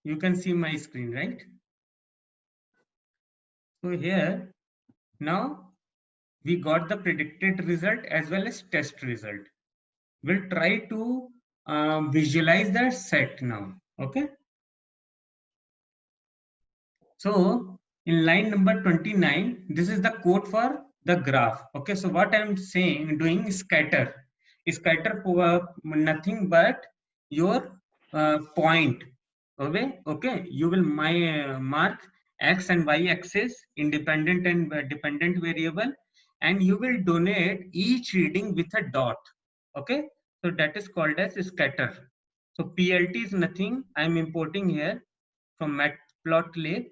You can see my screen, right? So here, now we got the predicted result as well as test result. We'll try to visualize the set now, okay? So in line number 29, this is the code for the graph, okay? So what I'm saying, doing scatter. Scatter nothing but your point, okay? You will mark x and y axis, independent and dependent variable, and you will donate each reading with a dot, okay? So that is called as scatter. So PLT is nothing, I'm importing here from matplotlib,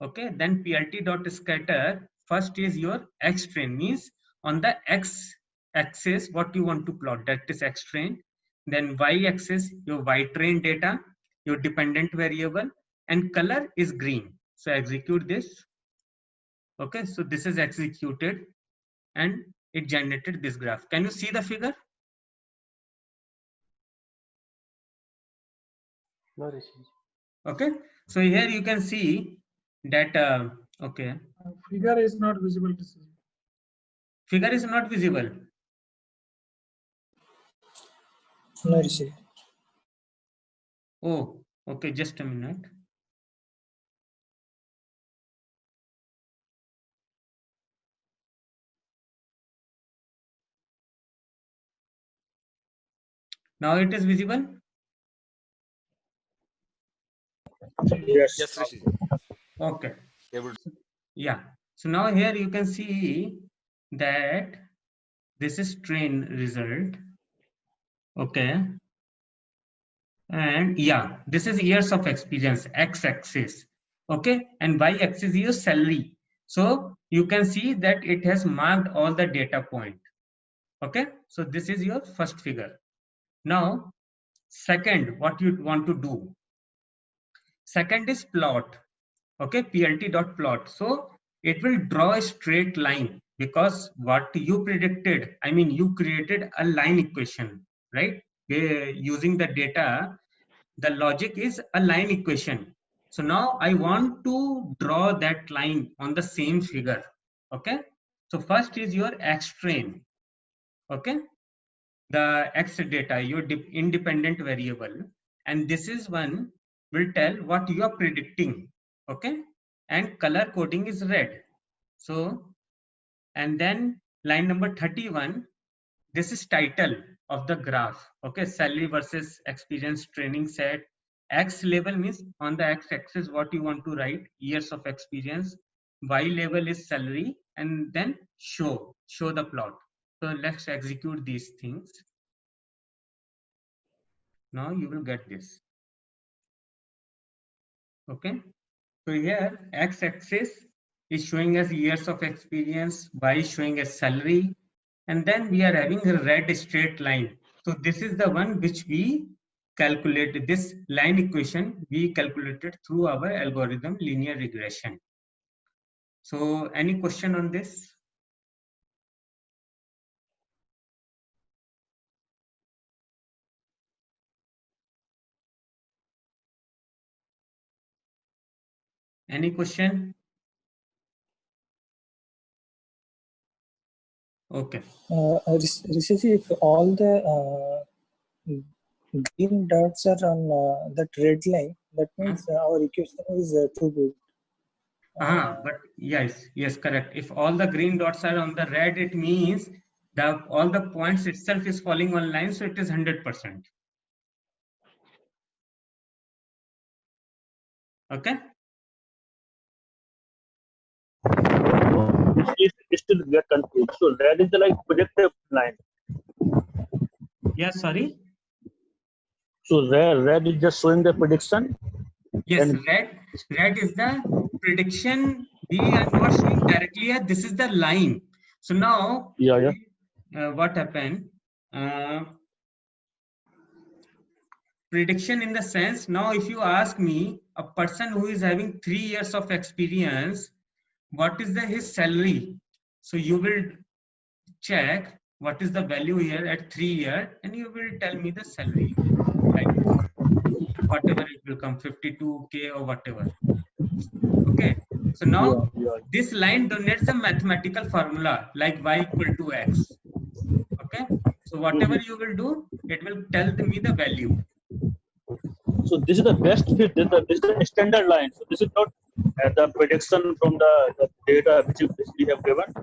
okay? Then PLT dot scatter, first is your x train, means on the x axis what you want to plot, that is x train. Then y axis, your y train data, your dependent variable, and color is green. So execute this, okay? So this is executed and it generated this graph. Can you see the figure? No, Rishi. Okay, so here you can see that okay, Figure is not visible to see. figure is not visible. No, Rishi. Oh, okay, just a minute. Now it is visible. Yes. Yes, Rishi. Okay. Able to. Yeah. So now here you can see that this is train result. Okay. And yeah, this is years of experience, x-axis. Okay. And y-axis is your salary. So you can see that it has marked all the data point. Okay. So this is your first figure. Now, second, what you want to do. Second is plot. Okay, PLT dot plot. So it will draw a straight line because what you predicted, I mean, you created a line equation, right? Using the data, the logic is a line equation. So now I want to draw that line on the same figure. Okay. So first is your X train. Okay. The X data, your independent variable. And this is one will tell what you are predicting. Okay. And color coding is red. So, and then line number 31, this is title of the graph. Okay. Salary versus experience training set. X label means on the X axis what you want to write, years of experience. Y label is salary, and then show the plot. So let's execute these things. Now you will get this. Okay. So here X axis is showing as years of experience, Y is showing as salary, and then we are having a red straight line. So this is the one which we calculated, this line equation we calculated through our algorithm linear regression. So any question on this? Any question? Okay. Rishi, if all the green dots are on that red line, that means our equation is too good. But yes, correct. If all the green dots are on the red, it means all the points itself is falling on line, so it is 100%. Okay. Still get confused. So red is the like projective line. Yeah, sorry. So red is just showing the prediction. Yes, red is the prediction. We are not showing directly here. This is the line. So now, yeah. What happened? Prediction in the sense, now if you ask me, a person who is having 3 years of experience, what is his salary? So you will check what is the value here at 3 years, and you will tell me the salary. Like whatever it will come, 52K or whatever. Okay. So now Yeah. this line donates a mathematical formula like y equal to x. Okay. So whatever you will do, it will tell me the value. So this is the best fit. This is the standard line. So this is not the prediction from the data which we have given.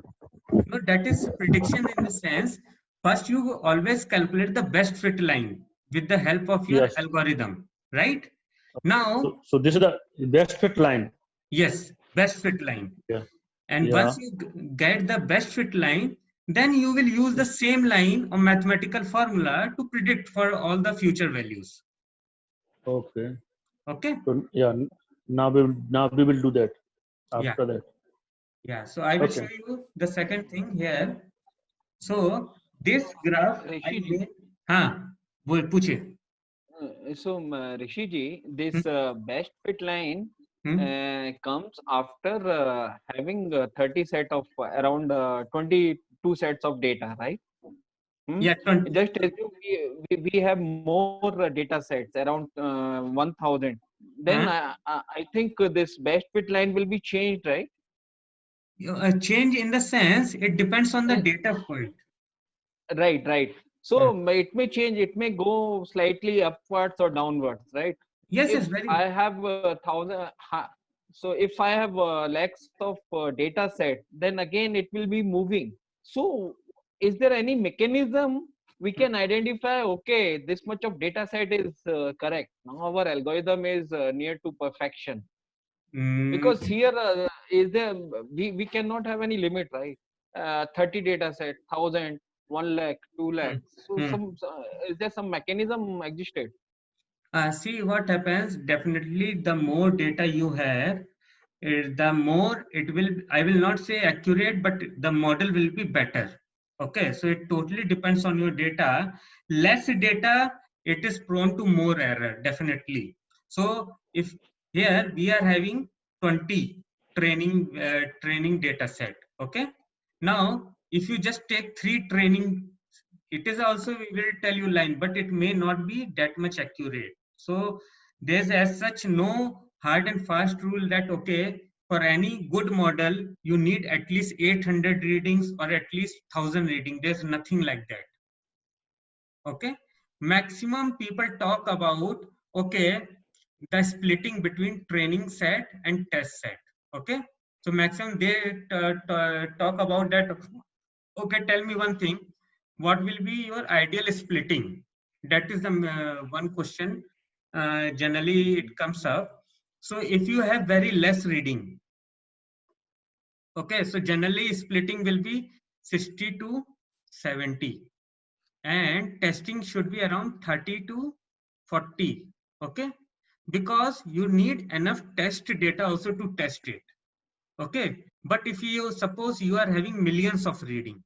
No, that is prediction in the sense, first you always calculate the best fit line with the help of your Yes. algorithm, right? Now, So this is the best fit line. yes, best fit line. Yeah. And Yeah. once you get the best fit line, then you will use the same line or mathematical formula to predict for all the future values. Okay. Okay. So yeah, now we will do that after that. Yeah. So I will Okay. show you the second thing here. So this graph I Rishi ji. made. हाँ, बोल पूछे. So, Rishi ji, this best fit line comes after having 30 set of around 22 sets of data, right? Yeah, Just assume we have more data sets around 1000. Then I think this best fit line will be changed, right? change in the sense it depends on the data point. Right. So it may change. It may go slightly upwards or downwards, right? Yes, if it's very. I have 1000, so if I have lakhs of data set, then again it will be moving. So is there any mechanism we can identify, okay, this much of data set is correct, now our algorithm is near to perfection? Because here is there, we cannot have any limit, right? 30 data set, 1000, 1 lakh, 2 lakh. So is there some mechanism existed? See what happens. Definitely, the more data you have, the more it will. I will not say accurate, but the model will be better. Okay, so it totally depends on your data. Less data, it is prone to more error. Definitely. So if here we are having 20 training data set. Okay. Now, if you just take 3 training, it is also we will tell you line, but it may not be that much accurate. So there's as such no hard and fast rule that okay, for any good model you need at least 800 readings or at least 1000 reading. There's nothing like that. Okay, maximum people talk about okay the splitting between training set and test set. Okay, so maximum they talk about that. Okay, tell me one thing, what will be your ideal splitting? That is the one question generally it comes up. So if you have very less reading, okay, so generally splitting will be 60 to 70 and testing should be around 30 to 40. Okay, because you need enough test data also to test it. Okay, but if you suppose you are having millions of reading,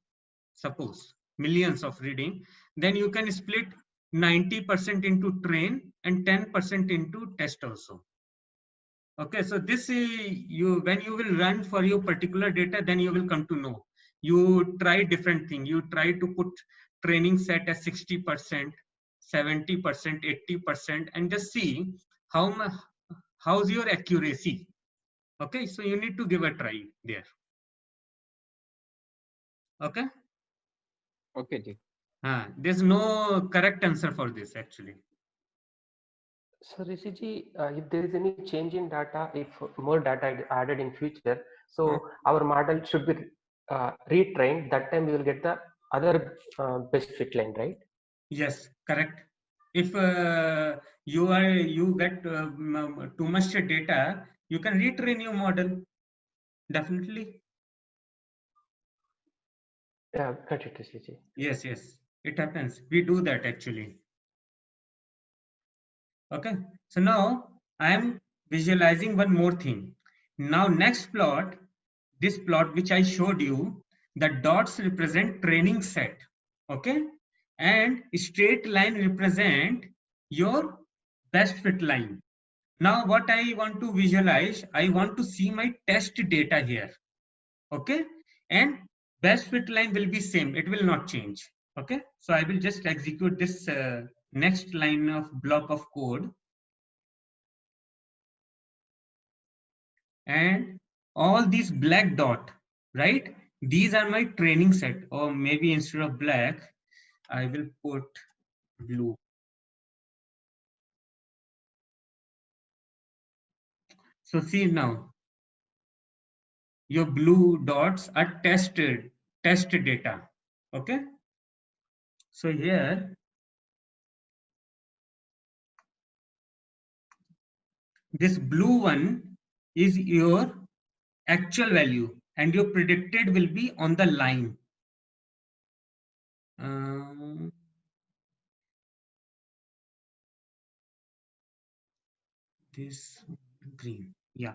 suppose millions of reading, then you can split 90% into train and 10% into test also. Okay, so this you when you will run for your particular data, then you will come to know. You try different thing. You try to put training set as 60%, 70%, 80%, and just see how's your accuracy. Okay, so you need to give a try there. Okay. Okay, ji. There's no correct answer for this actually. So Rishi ji, if there is any change in data, if more data is added in future, so our model should be retrained. That time we will get the other best fit line, right? Yes, correct. If you get too much data, you can retrain your model. Definitely. Yeah, got it, Rishi ji. Yes, it happens. We do that actually. Okay, so now I am visualizing one more thing. Now next plot, this plot which I showed you, the dots represent training set. Okay, and straight line represent your best fit line. Now what I want to visualize, I want to see my test data here. Okay, and best fit line will be same, it will not change. Okay, so I will just execute this next line of block of code. and all these black dot, right? These are my training set, or maybe instead of black, I will put blue. So see now, your blue dots are test data. Okay. So here, this blue one is your actual value, and your predicted will be on the line. This green, yeah.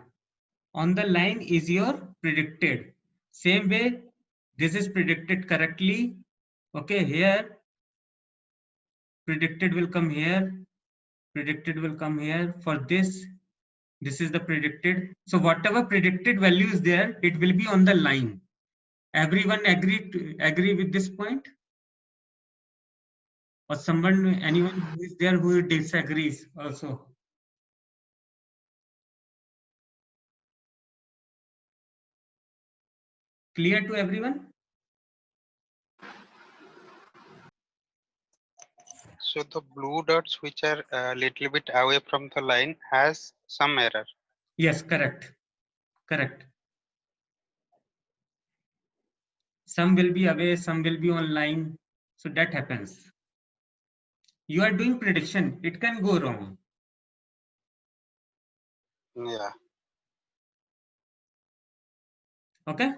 On the line is your predicted. Same way, this is predicted correctly. Okay, here predicted will come here, predicted will come here. For this is the predicted. So whatever predicted value is there, it will be on the line. Everyone agree with this point? Or anyone who is there who disagrees also? Clear to everyone? So the blue dots which are a little bit away from the line has some error. Yes, correct. Correct. Some will be away, some will be online. So that happens. You are doing prediction. It can go wrong. Yeah. Okay.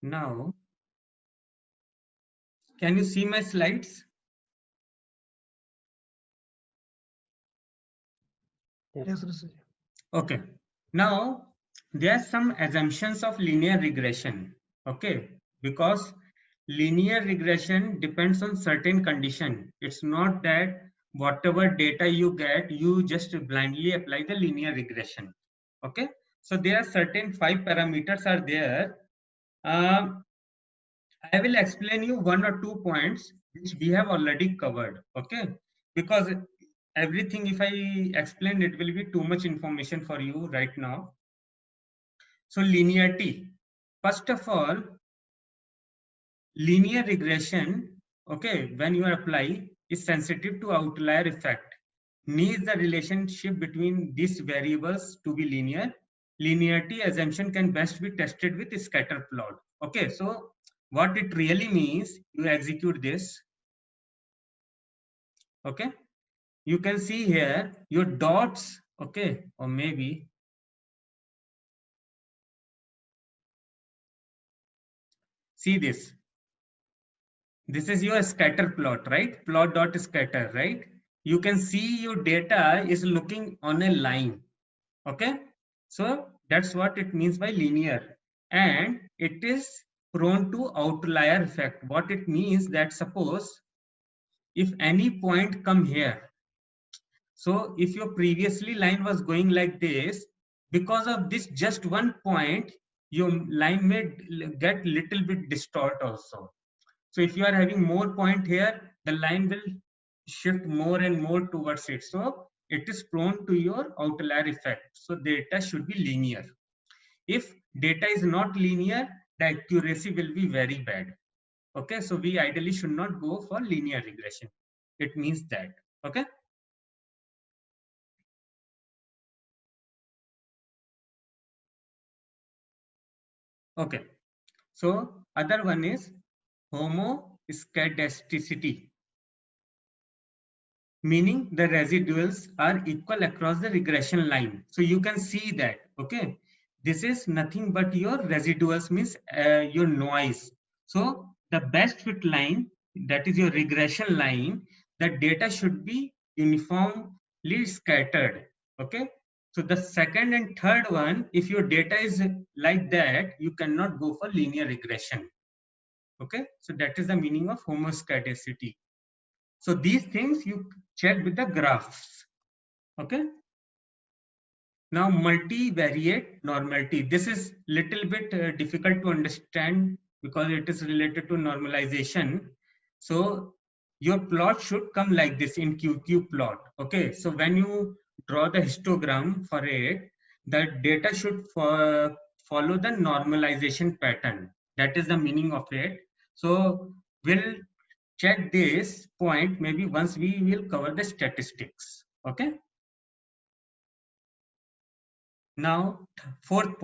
Now, can you see my slides? Yes, Rishi. Okay. Now, there are some assumptions of linear regression. Okay. Because linear regression depends on certain condition. It's not that whatever data you get, you just blindly apply the linear regression. Okay. So there are certain 5 parameters are there. I will explain you 1 or 2 points which we have already covered. Okay. Because everything, if I explain, it will be too much information for you right now. So linearity. First of all, linear regression, okay, when you apply, is sensitive to outlier effect. Needs the relationship between these variables to be linear. Linearity assumption can best be tested with a scatter plot. Okay, so what it really means, you execute this. Okay, you can see here your dots, okay, or maybe see this. This is your scatter plot, right? Plot dot scatter, right? You can see your data is looking on a line. Okay, so that's what it means by linear, and it is prone to outlier effect. What it means that suppose if any point come here, so if your previously line was going like this, because of this just one point, your line may get little bit distort also. So if you are having more point here, the line will shift more and more towards it. So it is prone to your outlier effect. So data should be linear. If data is not linear, the accuracy will be very bad. Okay, so we ideally should not go for linear regression. It means that. Okay. Okay. So other one is homoscedasticity, meaning the residuals are equal across the regression line. So you can see that, okay, this is nothing but your residuals, means your noise. So the best fit line, that is your regression line, the data should be uniformly scattered. Okay. So the second and third one, if your data is like that, you cannot go for linear regression. Okay. So that is the meaning of homoscedasticity. So these things you check with the graphs. Okay. Now multivariate normality. This is little bit difficult to understand because it is related to normalization. So your plot should come like this in QQ plot. Okay, so when you draw the histogram for it, the data should follow the normalization pattern. That is the meaning of it. So we'll check this point maybe once we will cover the statistics. Okay. Now, fourth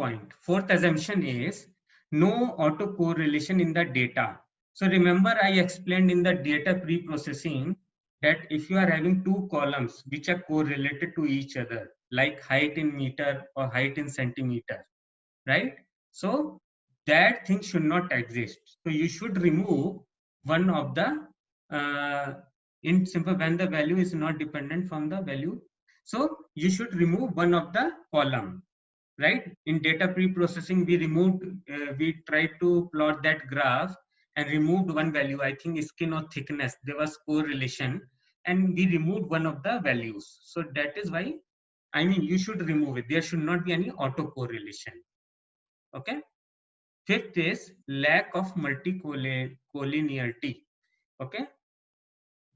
assumption is no autocorrelation in the data. So remember I explained in the data pre-processing that if you are having two columns which are correlated to each other, like height in meter or height in centimeter, right? So that thing should not exist. So you should remove one of the, in simple, when the value is not dependent from the value. So you should remove one of the column, right? In data pre-processing, we tried to plot that graph and removed one value, I think skin or thickness, there was correlation, and we removed one of the values. So that is why, I mean, you should remove it. There should not be any autocorrelation. Okay. Fifth is lack of multicollinearity. Okay.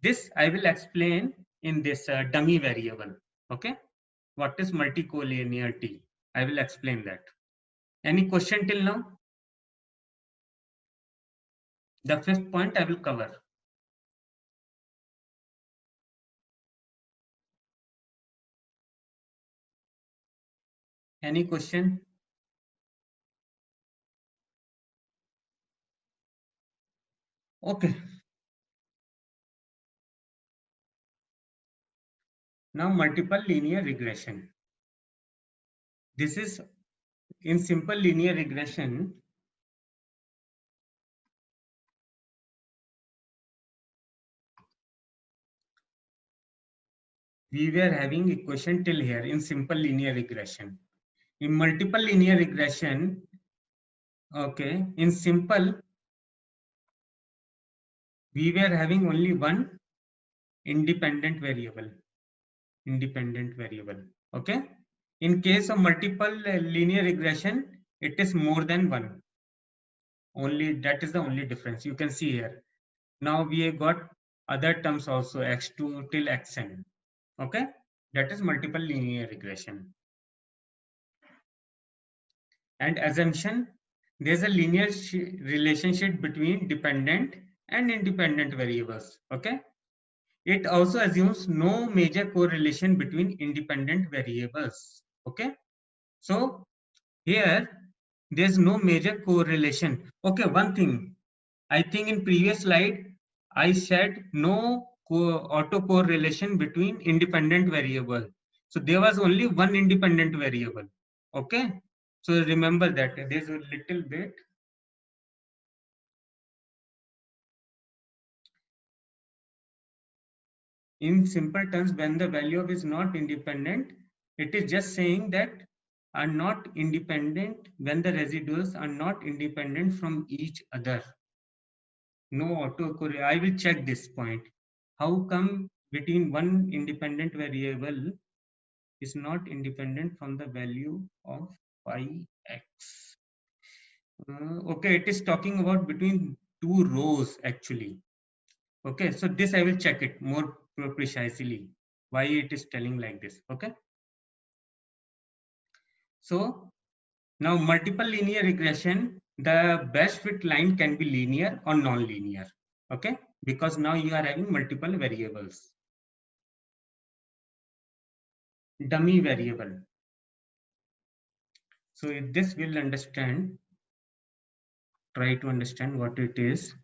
This I will explain in this dummy variable. Okay. What is multicollinearity? I will explain that. Any question till now? The fifth point I will cover. Any question? Okay. Now multiple linear regression. This is in simple linear regression. We were having equation till here in simple linear regression. In multiple linear regression, okay, in simple, we were having only one independent variable. Okay. In case of multiple linear regression, it is more than one. Only that is the only difference you can see here. Now we have got other terms also, x2 till xn. Okay, that is multiple linear regression. And assumption, there's a linear relationship between dependent and independent variables. Okay, it also assumes no major correlation between independent variables. Okay, so here there's no major correlation. Okay, one thing, I think in previous slide I said no autocorrelation between independent variable. So there was only one independent variable. Okay, so remember that there's a little bit. In simple terms, when the value of is not independent, it is just saying that are not independent when the residuals are not independent from each other. No autocorrelation. I will check this point. How come between one independent variable is not independent from the value of phi x? Okay, it is talking about between two rows actually. Okay, so this I will check it more precisely. Why it is telling like this? Okay. So now multiple linear regression, the best fit line can be linear or non-linear. Okay, because now you are having multiple variables. Dummy variable. So if this will understand, try to understand what it is.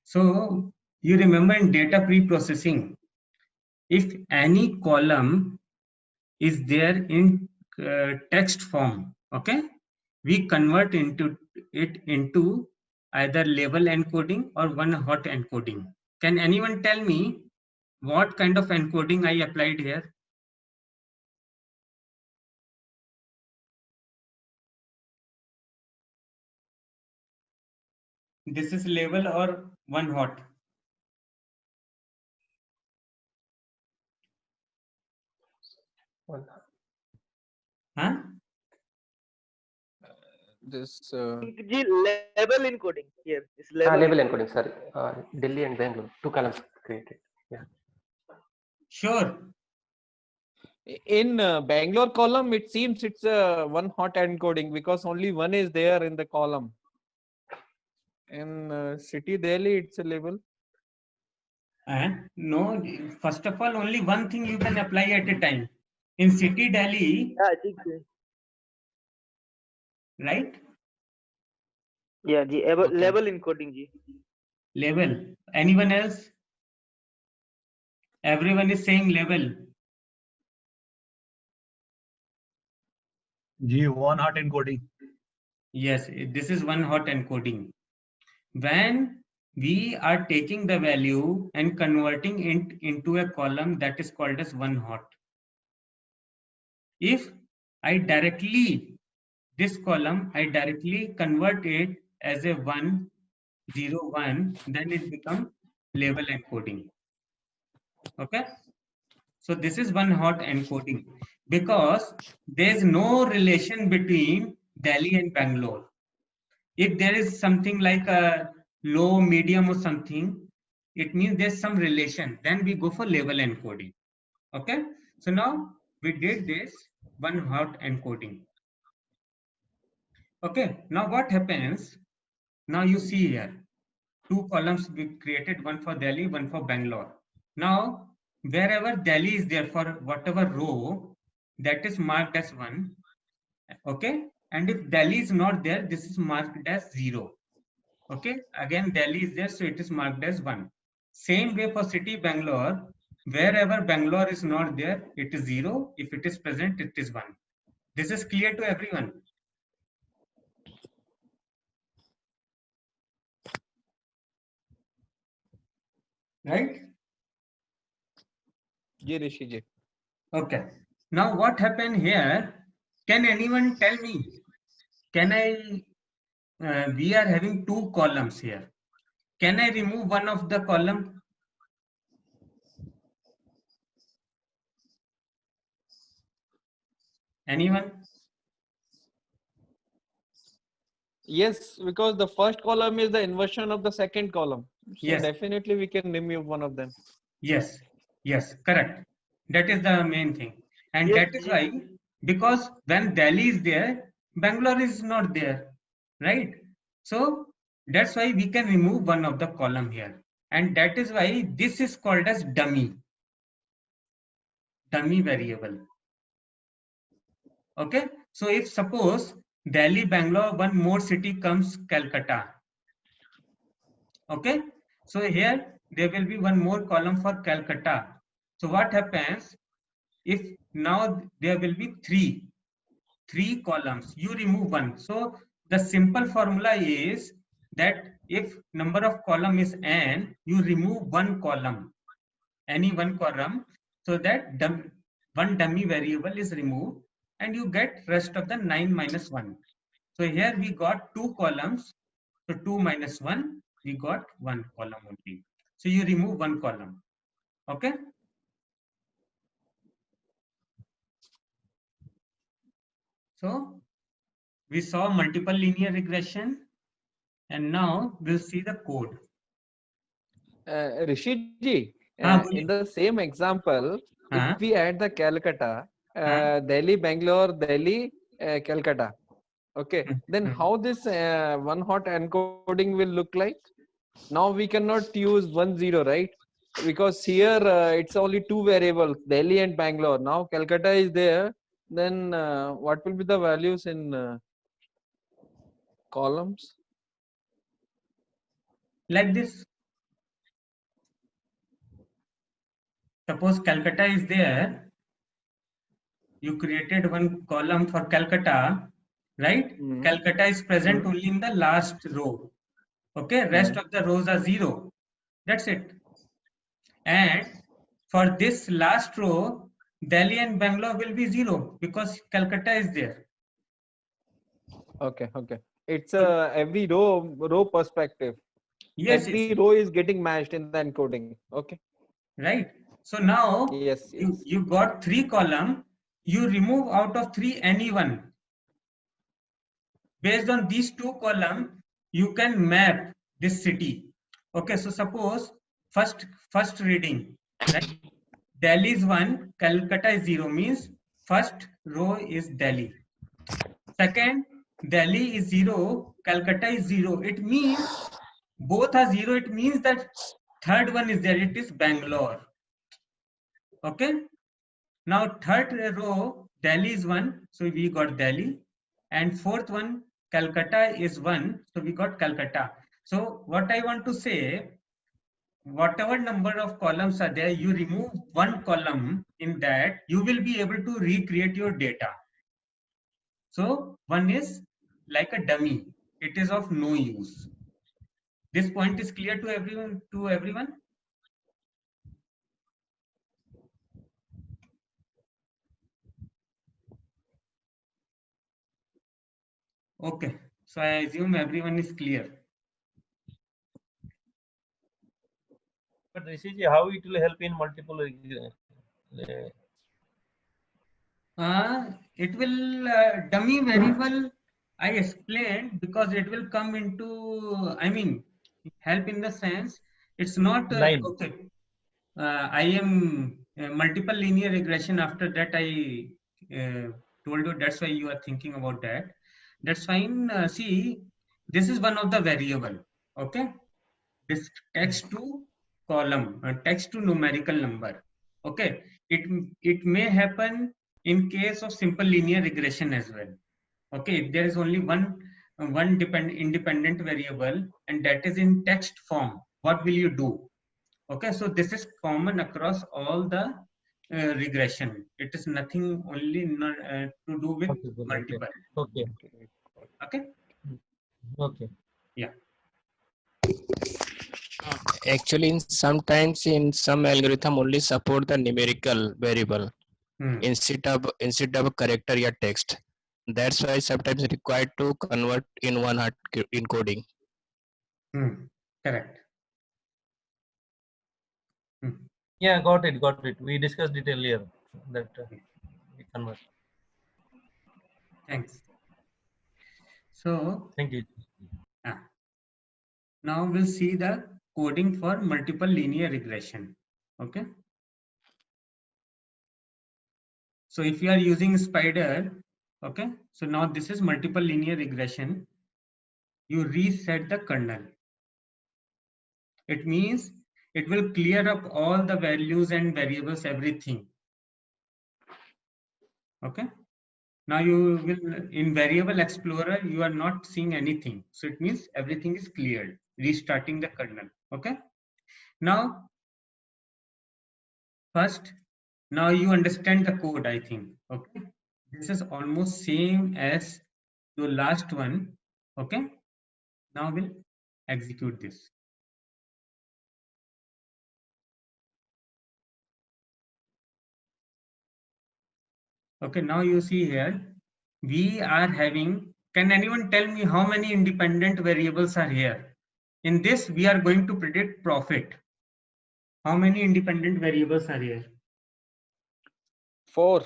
So you remember in data pre-processing, if any column is there in text form, okay, we convert it into either label encoding or one hot encoding. Can anyone tell me what kind of encoding I applied here? This is label or one hot? One. Huh? this G label encoding here. It's label. Label encoding, sorry. Delhi and Bangalore, 2 columns created. Yeah. Sure. in Bangalore column, it seems it's one hot encoding because only one is there in the column. In city Delhi, it's a label. And no, first of all, only one thing you can apply at a time. In city Delhi, Yeah, I think. right? Yeah, G Okay. label encoding G. Level. Anyone else? Everyone is saying level. G one hot encoding. Yes, this is one hot encoding. When we are taking the value and converting it into a column, that is called as one hot. If I directly, this column, I directly convert it as a 1, 0, 1, then it becomes label encoding. Okay. So this is one hot encoding because there is no relation between Delhi and Bangalore. If there is something like a low, medium or something, it means there's some relation. Then we go for label encoding. Okay. So now we did this one hot encoding. Okay. Now what happens? Now you see here, 2 columns we created, one for Delhi, one for Bangalore. Now, wherever Delhi is there for whatever row, that is marked as 1. Okay. And if Delhi is not there, this is marked as 0. Okay. Again, Delhi is there, so it is marked as 1. Same way for city Bangalore, wherever Bangalore is not there, it is 0. If it is present, it is 1. This is clear to everyone. Right? Ji Rishi ji. Okay. Now what happened here? Can anyone tell me? Can I? We are having 2 columns here. Can I remove one of the column? Anyone? Yes, because the first column is the inversion of the second column. So Yes. definitely we can remove one of them. Yes. Yes. Correct. That is the main thing, and Yes, that is why, because when Delhi is there, Bangalore is not there, right? So that's why we can remove one of the column here, and that is why this is called as dummy variable. Okay. So if suppose Delhi, Bangalore, one more city comes, Calcutta. Okay. So here there will be one more column for Calcutta. So what happens if now there will be three columns, you remove one. So the simple formula is that if number of column is n, you remove one column, any one column, so that one dummy variable is removed and you get rest of the 9 minus 1. So here we got 2 columns. So 2 minus 1, we got 1 column only. So you remove one column. Okay. So we saw multiple linear regression, and now we'll see the code. Rishi ji, हाँ, in the same example, हाँ, if we add the Calcutta, हाँ, Delhi, Bangalore, Delhi, Calcutta, okay, then how this one hot encoding will look like? Now we cannot use 1 0, right? Because here it's only 2 variables, Delhi and Bangalore. Now Calcutta is there, then what will be the values in columns? like this. Suppose Calcutta is there. You created one column for Calcutta, right? Mhm. Calcutta is present Mhm. only in the last row. Okay, rest of the rows are 0. That's it. And for this last row, Delhi and Bangalore will be 0 because Calcutta is there. Okay, okay. It's every row perspective. Yes, Every yes, row is getting matched in the encoding. Okay. right. So now Yes, yes. you got 3 column. You remove out of 3 any one, based on these two columns, you can map this city. Okay, so suppose first reading, right? Delhi is 1, Calcutta is 0, means first row is Delhi. Second, Delhi is 0, Calcutta is 0. It means both are 0. It means that third one is there. It is Bangalore. Okay. Now third row, Delhi is 1, so we got Delhi. And fourth one, Calcutta is 1, so we got Calcutta. So what I want to say, whatever number of columns are there, you remove one column in that, you will be able to recreate your data. So one is like a dummy. It is of no use. This point is clear to everyone? Okay. So I assume everyone is clear. But Rishi, how it will help in multiple? It will dummy variable. I explained because it will come into. I mean, help in the sense it's not Line. okay. I am multiple linear regression. After that, I told you that's why you are thinking about that. That's fine. See, this is one of the variable. Okay, this text to column, text to numerical number. Okay, it may happen in case of simple linear regression as well. Okay, if there is only one independent variable and that is in text form, what will you do? Okay, so this is common across all the regression. It is nothing only to do with multiple. Okay. Okay. Okay. Yeah. Actually, sometimes in some algorithm only support the numerical variable instead of character or text. That's why sometimes required to convert in one hot encoding. Correct. Yeah, got it. We discussed it earlier that we convert. Thanks. So thank you. Now we'll see the coding for multiple linear regression. Okay. So if you are using Spider, okay, so now this is multiple linear regression. You reset the kernel. It means it will clear up all the values and variables, everything. Okay. Now you will, in variable explorer, you are not seeing anything. So it means everything is cleared, restarting the kernel. Okay. Now, first, now you understand the code, I think. Okay. This is almost same as the last one. Okay. Now we'll execute this. Okay. Now you see here, we are having, can anyone tell me how many independent variables are here? In this, we are going to predict profit. How many independent variables are here? 4.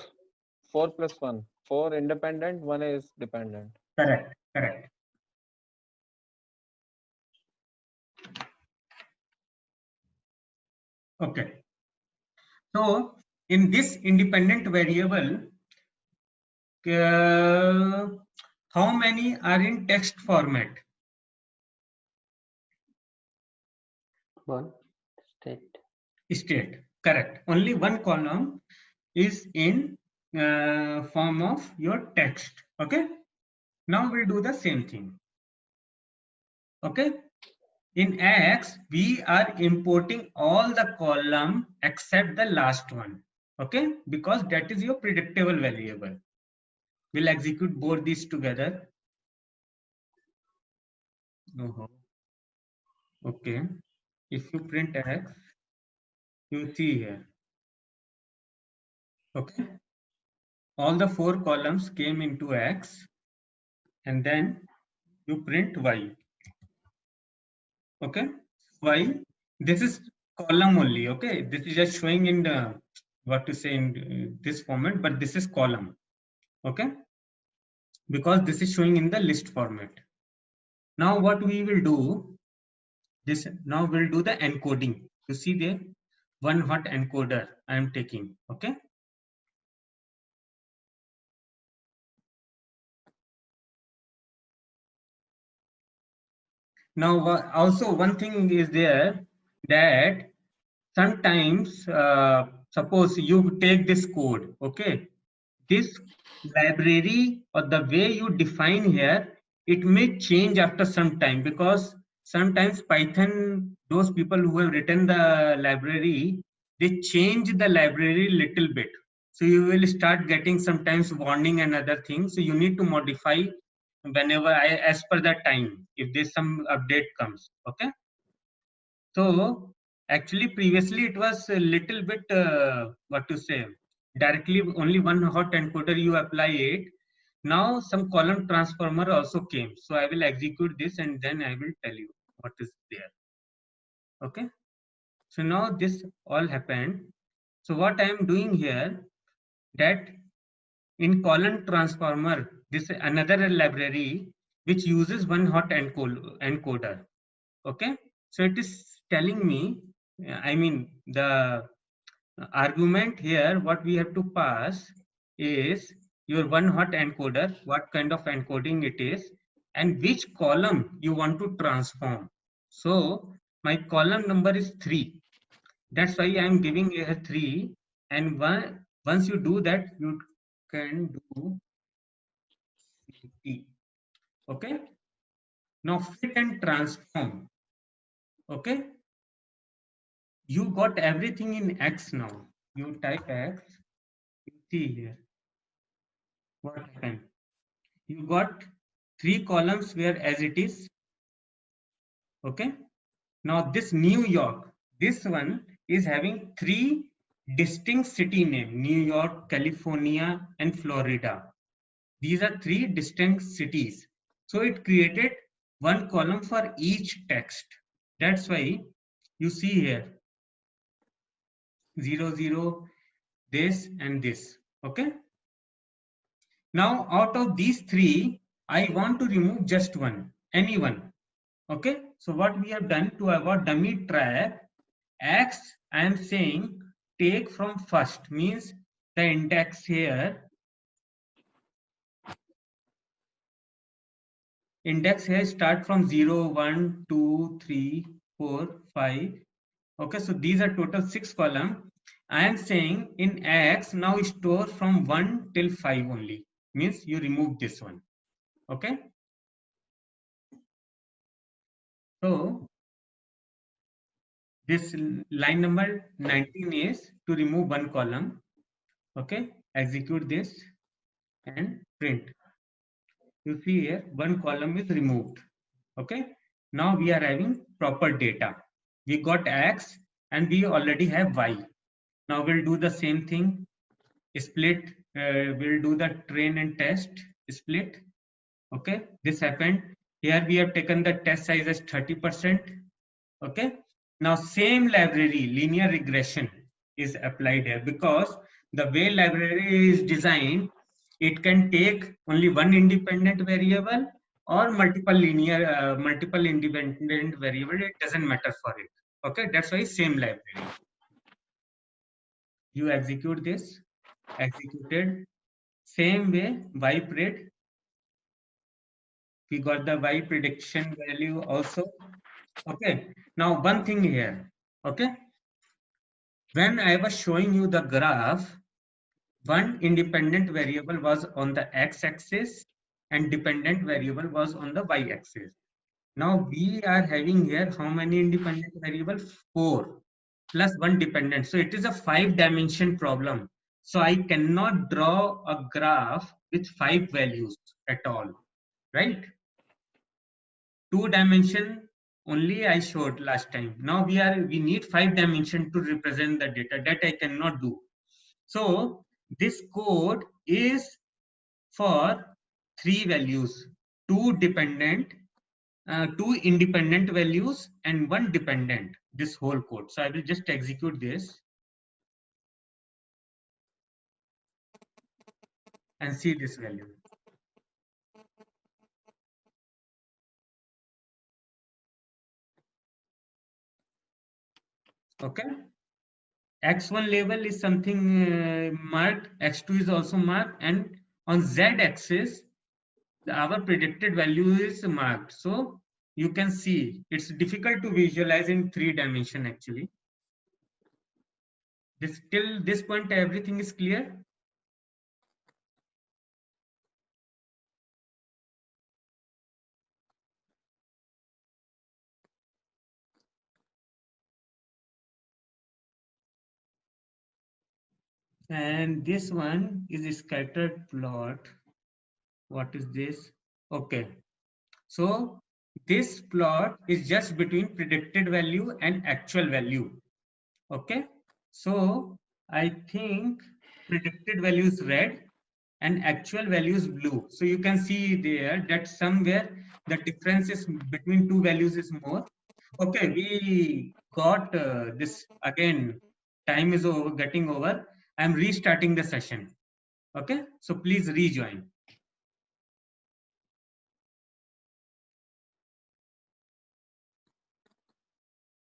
4 plus 1. 4 independent, 1 is dependent. Correct. Correct. Okay. So in this independent variable, how many are in text format? 1. State. State. Correct. Only one column is in form of your text. Okay. Now we'll do the same thing. Okay. In X, we are importing all the column except the last one. Okay. Because that is your predictable variable. We'll execute both these together. Okay. If you print X, you see here. Okay. All the 4 columns came into X and then you print Y. Okay. Y. This is column only. Okay. This is just showing in the, what to say in this format, but this is column. Okay. because this is showing in the list format. Now what we will do, now we'll do the encoding. You see there, one hot encoder I am taking, okay? Now also one thing is there that sometimes suppose you take this code, okay? This library or the way you define here, it may change after some time, because sometimes Python, those people who have written the library, they change the library little bit. So you will start getting sometimes warning and other things. So you need to modify whenever as per the time, if there's some update comes, okay? So actually previously it was a little bit, what to say, directly only one hot encoder you apply it. Now some column transformer also came. So I will execute this and then I will tell you what is there. Okay. So now this all happened. So what I am doing here, that in column transformer, this another library which uses one hot encoder. Okay. So it is telling me, I mean, the argument here, what we have to pass is your one hot encoder, what kind of encoding it is, and which column you want to transform. So my column number is 3. That's why I am giving here 3. And once you do that, you can do CT. Okay. Now fit and transform. Okay. You got everything in X now. You type X, you see here what happened. You got 3 columns where as it is. Okay. Now this New York, this one is having 3 distinct city name: New York, California, and Florida. These are 3 distinct cities. So it created one column for each text. That's why you see here 0, 0, this and this. Okay. Now out of these 3, I want to remove just one, any one. Okay. So what we have done to avoid dummy trap, X, I am saying take from first, means the index here. Index here start from 0, 1, 2, 3, 4, 5. Okay, so these are total 6 column. I am saying in X now store from 1 till 5 only, means you remove this one. Okay. So this line number 19 is to remove one column. Okay, execute this and print. You see here one column is removed. Okay, now we are having proper data. We got X and we already have Y. Now we'll do the same thing. Split, we'll do the train and test split. Okay, this happened. Here we have taken the test size as 30%. Okay, now same library, linear regression, is applied here, because the way library is designed, it can take only one independent variable or multiple independent variable. It doesn't matter for it. Okay, that's why same library. You execute this, executed. Same way, Y pred. We got the Y prediction value also. Okay, now one thing here. Okay, when I was showing you the graph, one independent variable was on the x-axis and dependent variable was on the y-axis. Now we are having here how many independent variables? 4 plus 1 dependent. So it is a 5-dimension problem. So I cannot draw a graph with 5 values at all, right? 2-dimension only I showed last time. Now we need 5-dimension to represent the data. That I cannot do. So this code is for 3 values: 2 independent values and 1 dependent. This whole code. So I will just execute this and see this value. Okay, x1 label is something marked, x2 is also marked, and on z-axis our predicted value is marked. So you can see it's difficult to visualize in 3 dimension actually. Till this point everything is clear. And this one is a scattered plot. What is this? Okay, so this plot is just between predicted value and actual value. Okay, so I think predicted value is red and actual value is blue. So you can see there that somewhere the difference is between two values is more. Okay, we got this again. Time is over, getting over. I'm restarting the session. Okay, so please rejoin.